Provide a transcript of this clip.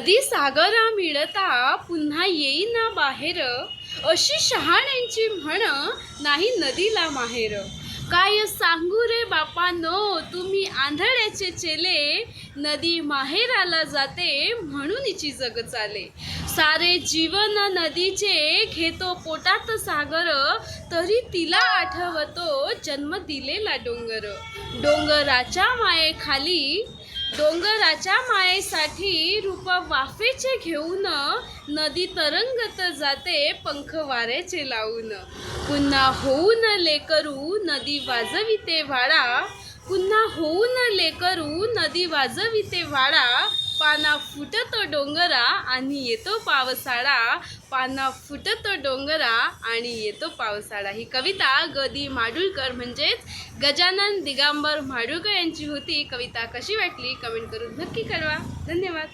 नदी सागरा मिळता पुन्हा येईना बाहेर, अशी शहाण्यांची म्हण नाही नदीला माहेर. काय सांगू रे बापांनो तुम्ही आंधळ्याचे चेले, नदी माहेराला जाते म्हणूनची जग चाले. सारे जीवन नदीचे घेतो पोटात सागर, तरी तिला आठवतो जन्म दिलेला डोंगर. डोंगराच्या मायेसाठी रूप वाफेचे घेऊन, नदी तरंगत जाते पंख वाऱ्याचे लावून. पुन्हा होऊन लेकरू नदी वाजविते वाडा, पुन्हा होऊन लेकरू नदी वाजविते वाडा. पाना फुटतो डोंगरा आणि येतो पावसाळा, पाना फुटतो डोंगरा आणि येतो पावसाळा. ही कविता ग.दी. माडगूळकर म्हणजेच गजानन दिगंबर माडगूळकर यांची होती. कविता कशी वाटली कमेंट करून नक्की कळवा. धन्यवाद.